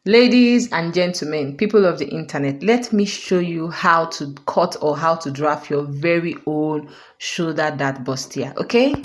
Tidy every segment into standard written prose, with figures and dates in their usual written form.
Ladies and gentlemen, people of the internet, let me show you how to cut or how to draft your very own shoulder dart bustier, okay?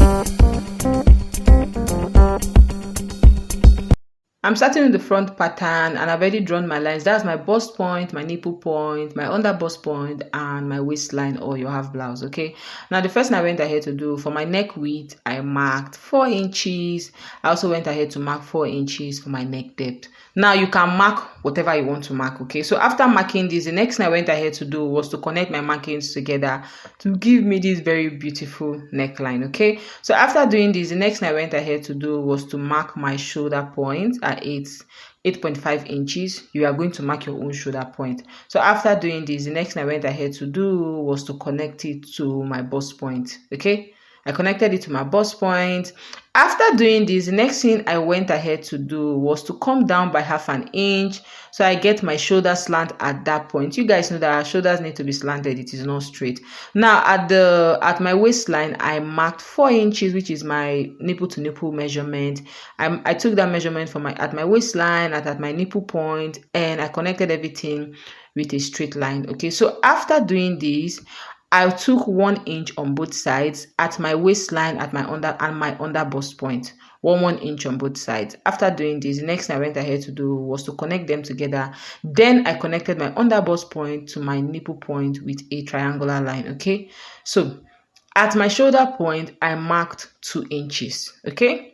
I'm starting with the front pattern and I've already drawn my lines. That's my bust point, my nipple point, my under bust point, and my waistline or your half blouse, okay? Now, the first thing I went ahead to do for my neck width, I marked 4 inches. I also went ahead to mark 4 inches for my neck depth. Now, you can mark whatever you want to mark, okay? So after marking this, the next thing I went ahead to do was to connect my markings together to give me this very beautiful neckline, okay? So after doing this, the next thing I went ahead to do was to mark my shoulder point at 8.5 inches. You are going to mark your own shoulder point. So after doing this, the next thing I went ahead to do was to connect it to my bust point, okay? I connected it to my bust point. After doing this, the next thing I went ahead to do was to come down by 1/2 inch so I get my shoulder slant at that point. You guys know that our shoulders need to be slanted, it is not straight. Now at my waistline, I marked 4 inches, which is my nipple to nipple measurement. I took that measurement from at my waistline, at my nipple point, and I connected everything with a straight line. Okay, so after doing this, I took 1 inch on both sides at my waistline, at my under bust point. 1 inch on both sides. After doing this, the next thing I went ahead to do was to connect them together. Then I connected my under bust point to my nipple point with a triangular line. Okay, so at my shoulder point, I marked 2 inches. Okay.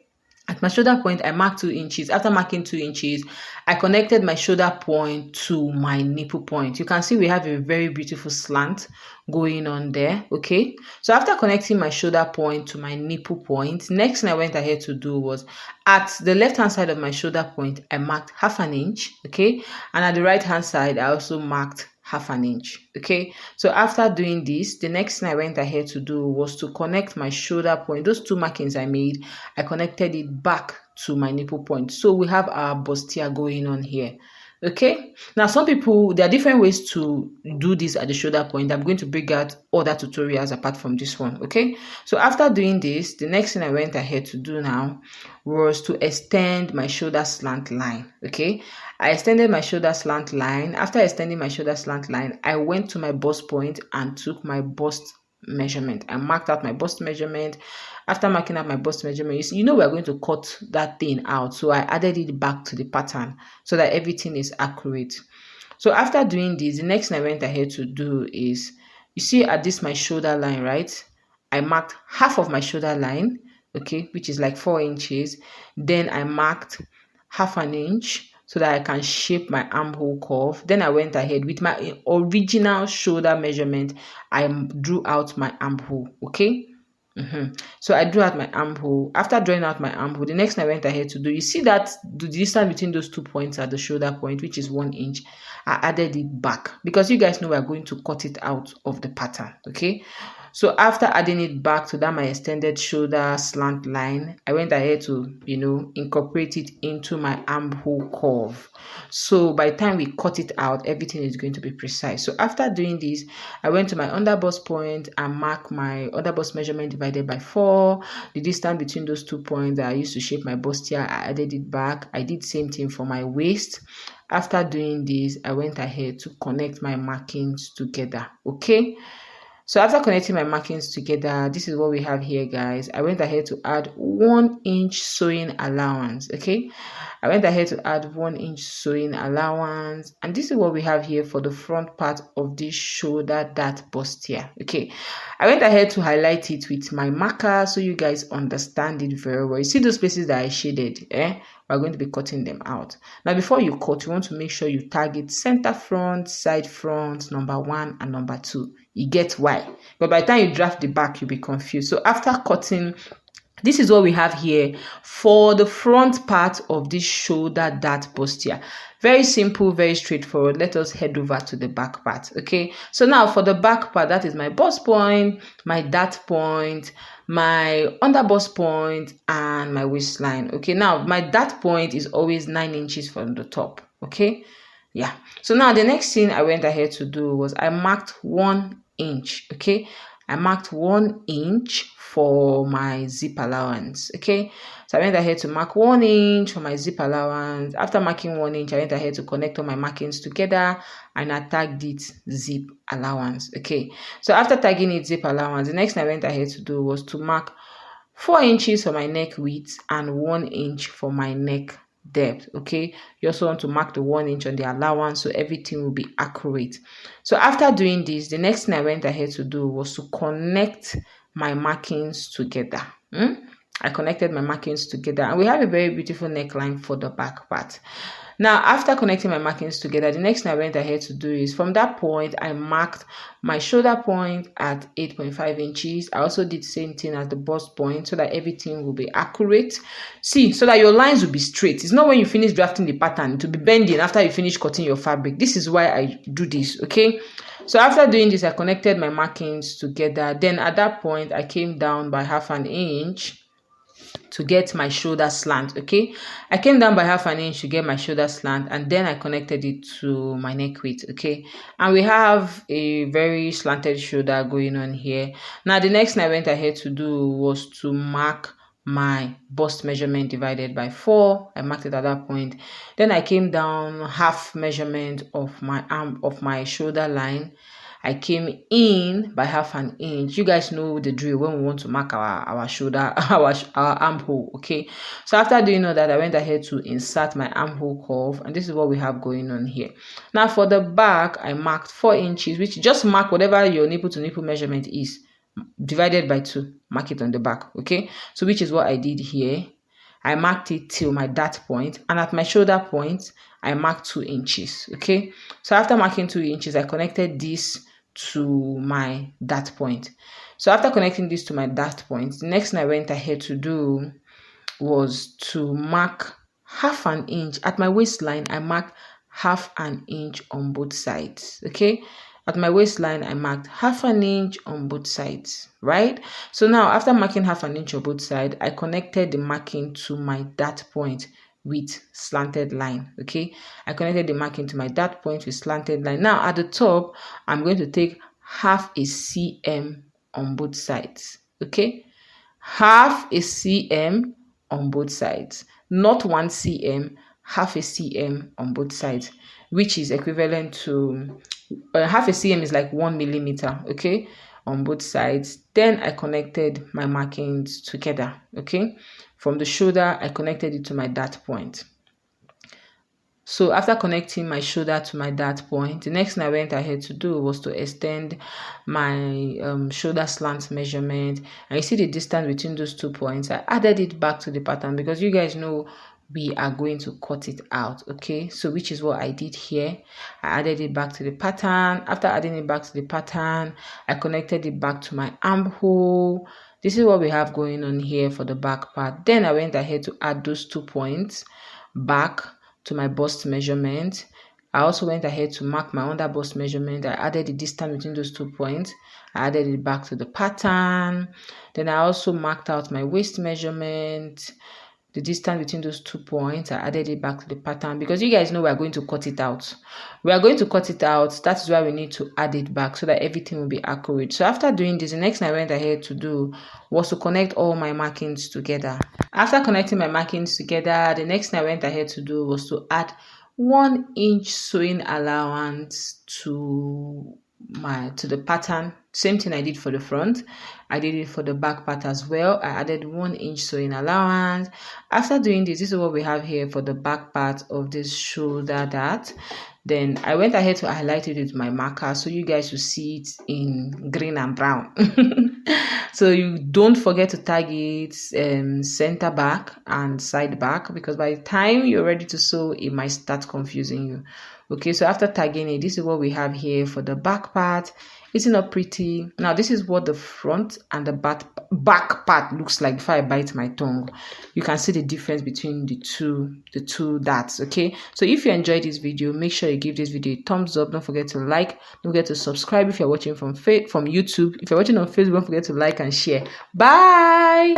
At my shoulder point, I marked 2 inches. After marking 2 inches, I connected my shoulder point to my nipple point. You can see we have a very beautiful slant going on there, okay? So after connecting my shoulder point to my nipple point, next thing I went ahead to do was at the left-hand side of my shoulder point, I marked 1/2 inch, okay? And at the right-hand side, I also marked 1/2 inch, okay? So after doing this, the next thing I went ahead to do was to connect my shoulder point. Those 2 markings I made, I connected it back to my nipple point. So we have our bustier going on here, okay? Now, some people, there are different ways to do this at the shoulder point. I'm going to bring out other tutorials apart from this one, okay? So after doing this, the next thing I went ahead to do now was to extend my shoulder slant line, okay? I extended my shoulder slant line. After extending my shoulder slant line, I went to my bust point and took my bust measurement. I marked out my bust measurement. After marking out my bust measurement, you know we're going to cut that thing out. So I added it back to the pattern so that everything is accurate. So after doing this, the next thing I went ahead to do is, you see at this my shoulder line, right? I marked half of my shoulder line, okay, which is like 4 inches. Then I marked 1/2 inch so that I can shape my armhole curve. Then I went ahead with my original shoulder measurement. I drew out my armhole, okay? So I drew out my armhole. After drawing out my armhole, the next thing I went ahead to do, you see that the distance between those 2 points at the shoulder point, which is 1 inch, I added it back because you guys know we're going to cut it out of the pattern, okay? So after adding it back to that my extended shoulder slant line, I went ahead to, incorporate it into my armhole curve. So by the time we cut it out, everything is going to be precise. So after doing this, I went to my under bust point and marked my under bust measurement divided by 4. The distance between those 2 points that I used to shape my bustier, I added it back. I did same thing for my waist. After doing this, I went ahead to connect my markings together, okay? So after connecting my markings together, this is what we have here, guys. I went ahead to add 1 inch sewing allowance, okay? I went ahead to add 1 inch sewing allowance, and this is what we have here for the front part of this shoulder dart bustier, okay? I went ahead to highlight it with my marker so you guys understand it very well. You see those places that I shaded, we're going to be cutting them out. Now, before you cut, you want to make sure you target center front, side front, number 1 and number 2. You get why? But by the time you draft the back, you'll be confused. So after cutting, this is what we have here for the front part of this shoulder dart bustier. Very simple, very straightforward. Let us head over to the back part, okay? So now for the back part, that is my bust point, my dart point, my under bust point, and my waistline, okay? Now, my dart point is always 9 inches from the top, okay? Yeah. So now the next thing I went ahead to do was I marked 1 inch, okay? I marked 1 inch for my zip allowance. Okay, so I went ahead to mark 1 inch for my zip allowance. After marking 1 inch, I went ahead to connect all my markings together and I tagged it zip allowance. Okay, so after tagging it zip allowance, the next thing I went ahead to do was to mark 4 inches for my neck width and 1 inch for my neck depth. Okay, you also want to mark the 1 inch on the allowance so everything will be accurate. So after doing this, the next thing I went ahead to do was to connect my markings together. I connected my markings together and we have a very beautiful neckline for the back part. Now, after connecting my markings together, the next thing I went ahead to do is from that point, I marked my shoulder point at 8.5 inches. I also did the same thing as the bust point so that everything will be accurate. See, so that your lines will be straight. It's not when you finish drafting the pattern to be bending after you finish cutting your fabric. This is why I do this, okay? So after doing this, I connected my markings together. Then at that point, I came down by 1/2 inch to get my shoulder slant. Okay, I came down by 1/2 inch to get my shoulder slant and then I connected it to my neck width. Okay, and we have a very slanted shoulder going on here. Now the next thing I went ahead to do was to mark my bust measurement divided by 4. I marked it at that point. Then I came down half measurement of my arm of my shoulder line. I came in by 1/2 inch. You guys know the drill when we want to mark our shoulder, our armhole. Okay, so after doing all that, I went ahead to insert my armhole curve, and this is what we have going on here. Now for the back, I marked 4 inches, which just mark whatever your nipple to nipple measurement is, divided by 2. Mark it on the back. Okay, so which is what I did here. I marked it till my dart point, and at my shoulder point, I marked 2 inches. Okay, so after marking 2 inches, I connected this to my dart point. So after connecting this to my dart point, the next thing I went ahead to do was to mark 1/2 inch at my waistline. I marked 1/2 inch on both sides. Okay, at my waistline, I marked 1/2 inch on both sides, right? So now after marking 1/2 inch on both sides, I connected the marking to my dart point with slanted line. Okay, I connected the marking to my dart point with slanted line. Now at the top, I'm going to take 1/2 cm on both sides. Okay, 1/2 cm on both sides, not 1 cm, 1/2 cm on both sides, which is equivalent to 1/2 cm is like 1 millimeter. Okay, on both sides. Then I connected my markings together. Okay, from the shoulder, I connected it to my dart point. So after connecting my shoulder to my dart point, the next thing I went ahead to do was to extend my shoulder slant measurement. And you see the distance between those 2 points. I added it back to the pattern because you guys know we are going to cut it out. Okay, so which is what I did here. I added it back to the pattern. After adding it back to the pattern, I connected it back to my armhole. This is what we have going on here for the back part. Then I went ahead to add those 2 points back to my bust measurement. I also went ahead to mark my under bust measurement. I added the distance between those 2 points. I added it back to the pattern. Then I also marked out my waist measurement, the distance between those 2 points. I added it back to the pattern because you guys know we are going to cut it out. We are going to cut it out. That is why we need to add it back so that everything will be accurate. So after doing this, the next thing I went ahead to do was to connect all my markings together. After connecting my markings together, the next thing I went ahead to do was to add 1 inch sewing allowance to the pattern. Same thing I did for the front, I did it for the back part as well. I added 1 inch sewing allowance. After doing this is what we have here for the back part of this shoulder dart. Then I went ahead to highlight it with my marker so you guys will see it in green and brown. So you don't forget to tag it center back and side back, because by the time you're ready to sew, it might start confusing you. Okay, so after tagging it, this is what we have here for the back part. Isn't it pretty? Now this is what the front and the back part looks like. If I bite my tongue, you can see the difference between the two darts. Okay, so if you enjoyed this video, make sure you give this video a thumbs up. Don't forget to like, don't forget to subscribe if you're watching from YouTube. If you're watching on Facebook, don't forget to like and share. Bye.